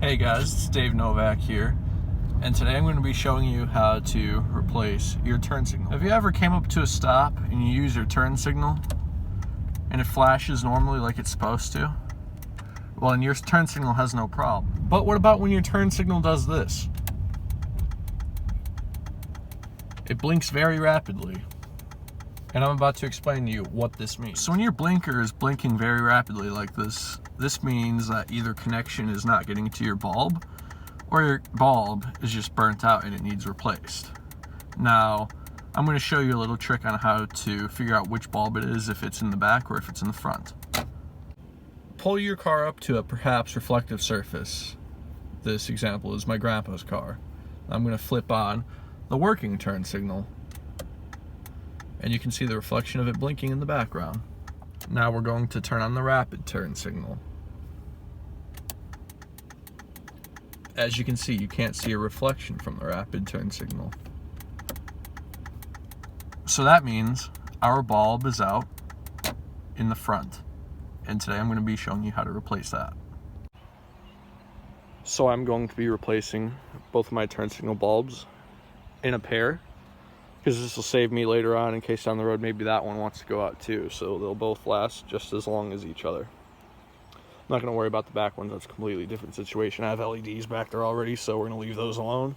Hey guys, it's Dave Novak here, and today I'm going to be showing you how to replace your turn signal. Have you ever came up to a stop and you use your turn signal and it flashes normally like it's supposed to? Well, then your turn signal has no problem. But what about when your turn signal does this? It blinks very rapidly. And I'm about to explain to you what this means. So when your blinker is blinking very rapidly like this, this means that either connection is not getting to your bulb, or your bulb is just burnt out and it needs replaced. Now, I'm going to show you a little trick on how to figure out which bulb it is, if it's in the back or if it's in the front. Pull your car up to a perhaps reflective surface. This example is my grandpa's car. I'm going to flip on the working turn signal, and you can see the reflection of it blinking in the background. Now we're going to turn on the rapid turn signal. As you can see, you can't see a reflection from the rapid turn signal. So that means our bulb is out in the front. And today I'm going to be showing you how to replace that. So I'm going to be replacing both of my turn signal bulbs in a pair, because this will save me later on in case down the road maybe that one wants to go out too, so they'll both last just as long as each other. I'm not going to worry about the back ones, that's a completely different situation. I have LEDs back there already, so we're going to leave those alone.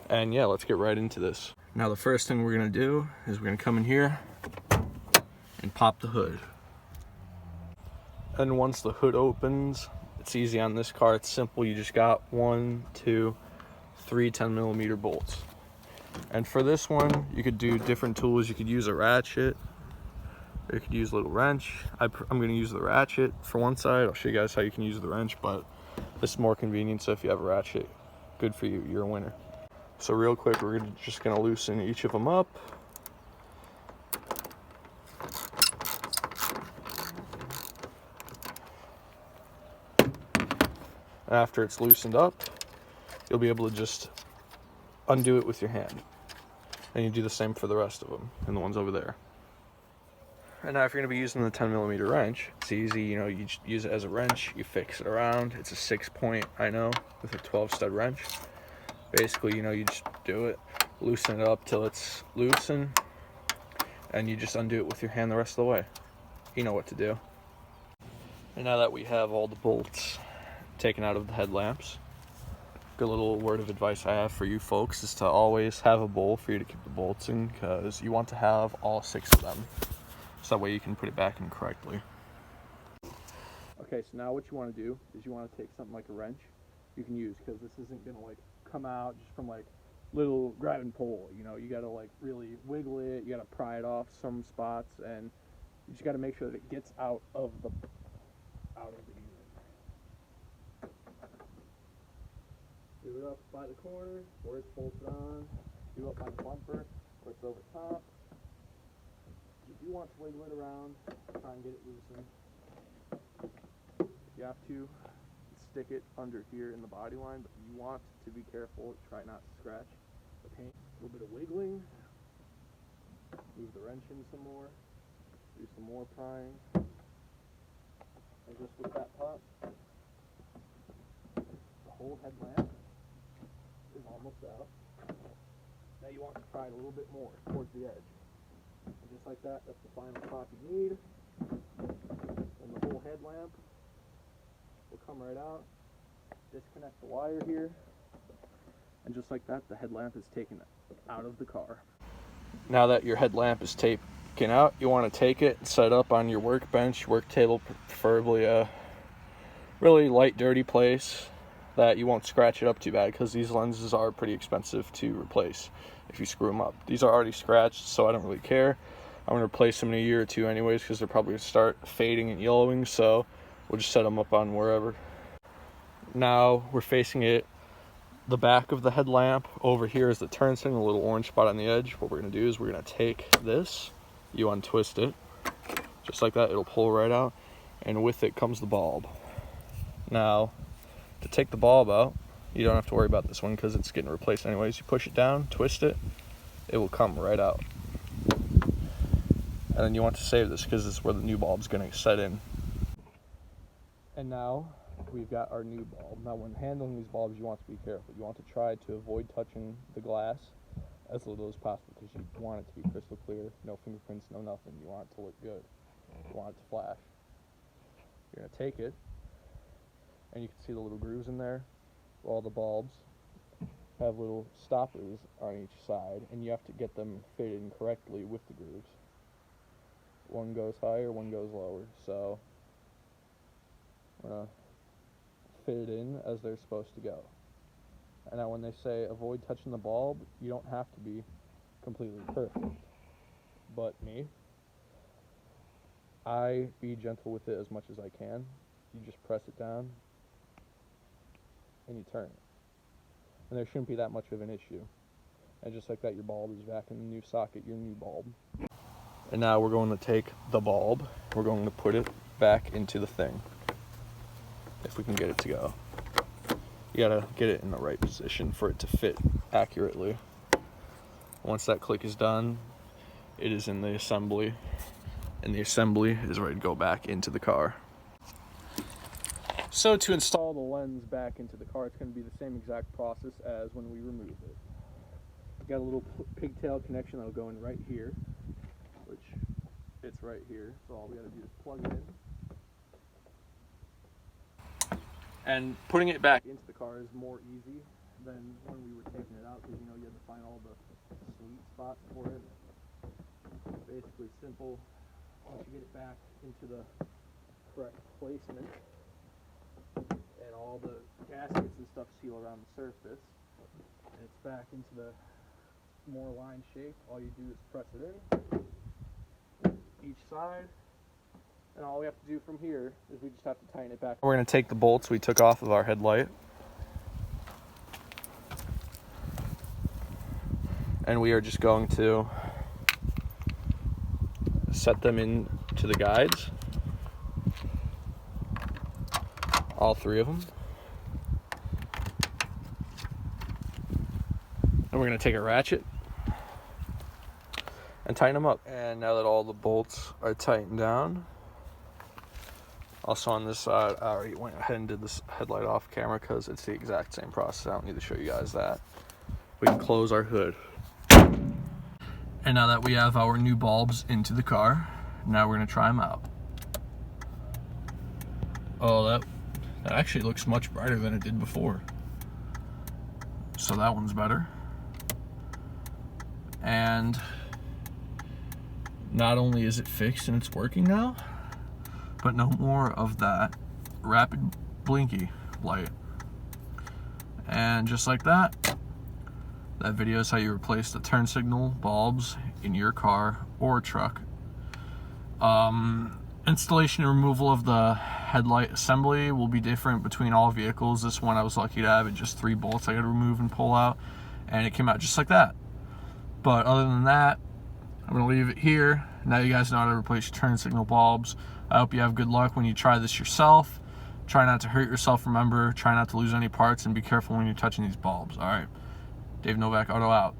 And yeah, let's get right into this. Now the first thing we're going to do is we're going to come in here and pop the hood. And once the hood opens, it's easy on this car, it's simple. You just got 1, 2, 3 10mm bolts. And for this one, you could do different tools. You could use a ratchet, or you could use a little wrench. I'm going to use the ratchet for one side. I'll show you guys how you can use the wrench, but this is more convenient, so if you have a ratchet, good for you, you're a winner. So real quick, we're just going to loosen each of them up. After it's loosened up, you'll be able to just undo it with your hand. And you do the same for the rest of them and the ones over there. And now if you're going to be using the 10mm wrench, it's easy, you just use it as a wrench, you fix it around. It's a 6-point, I know, with a 12-stud wrench. Basically, you just do it, loosen it up till it's loosened, and you just undo it with your hand the rest of the way. You know what to do. And now that we have all the bolts taken out of the headlamps, good little word of advice I have for you folks is to always have a bowl for you to keep the bolts in, because you want to have all 6 of them, so that way you can put it back in correctly. Okay, so now what you want to do is you want to take something like a wrench you can use, because this isn't going to come out just from little grab and pull. You got to really wiggle it, you got to pry it off some spots, and you just got to make sure that it gets out of the unit. Do it up by the corner where it's bolted on. Do it up by the bumper where it's over top. You do want to wiggle it around, try and get it loosened. You have to stick it under here in the body line, but you want to be careful. Try not to scratch the paint. A little bit of wiggling. Move the wrench in some more. Do some more prying. And just with that pop, the whole headlamp is almost out. Now you want to pry it a little bit more towards the edge. And just like that, that's the final pop you need. And the whole headlamp will come right out. Disconnect the wire here. And just like that, the headlamp is taken out of the car. Now that your headlamp is taken out, you want to take it and set it up on your workbench, work table, preferably a really light, dirty place that you won't scratch it up too bad, because these lenses are pretty expensive to replace if you screw them up. These are already scratched, so I don't really care. I'm going to replace them in a year or two anyways, because they're probably going to start fading and yellowing, so we'll just set them up on wherever. Now we're facing it, the back of the headlamp. Over here is the turn signal, a little orange spot on the edge. What we're going to do is we're going to take this, you untwist it, just like that, it'll pull right out, and with it comes the bulb. Now, to take the bulb out, you don't have to worry about this one because it's getting replaced anyways. You push it down, twist it, it will come right out. And then you want to save this because this is where the new bulb's going to set in. And now we've got our new bulb. Now when handling these bulbs, you want to be careful. You want to try to avoid touching the glass as little as possible because you want it to be crystal clear, no fingerprints, no nothing. You want it to look good. You want it to flash. You're going to take it, and you can see the little grooves in there. All the bulbs have little stoppers on each side, and you have to get them fitted in correctly with the grooves. One goes higher, one goes lower. So we're going to fit it in as they're supposed to go. And now when they say avoid touching the bulb, you don't have to be completely perfect. But me, I be gentle with it as much as I can. You just press it down and you turn it. And there shouldn't be that much of an issue. And just like that, your bulb is back in the new socket, your new bulb. And now we're going to take the bulb, we're going to put it back into the thing. If we can get it to go. You gotta get it in the right position for it to fit accurately. Once that click is done, it is in the assembly, and the assembly is ready to go back into the car. So to install the lens back into the car, it's going to be the same exact process as when we remove it. Got a little pigtail connection that'll go in right here, which fits right here. So all we gotta do is plug it in. And putting it back into the car is more easy than when we were taking it out, because you know you had to find all the sweet spots for it. Basically simple. Once you get it back into the correct placement, and all the gaskets and stuff seal around the surface, and it's back into the more line shape, all you do is press it in each side. And all we have to do from here is we just have to tighten it back. We're going to take the bolts we took off of our headlight, and we are just going to set them into the guides, all three of them. And we're going to take a ratchet and tighten them up. And now that all the bolts are tightened down, also on this side, I already went ahead and did this headlight off camera because it's the exact same process. I don't need to show you guys that. We can close our hood. And now that we have our new bulbs into the car, now we're going to try them out. Oh, that actually looks much brighter than it did before. So that one's better. And not only is it fixed and it's working now, but no more of that rapid blinky light. And just like that, that video is how you replace the turn signal bulbs in your car or truck. Installation and removal of the headlight assembly will be different between all vehicles. This one I was lucky to have it just 3 bolts I got to remove and pull out, and it came out just like that. But other than that, I'm going to leave it here. Now you guys know how to replace your turn signal bulbs. I hope you have good luck when you try this yourself. Try not to hurt yourself, remember. Try not to lose any parts, and be careful when you're touching these bulbs. Alright, Dave Novak Auto out.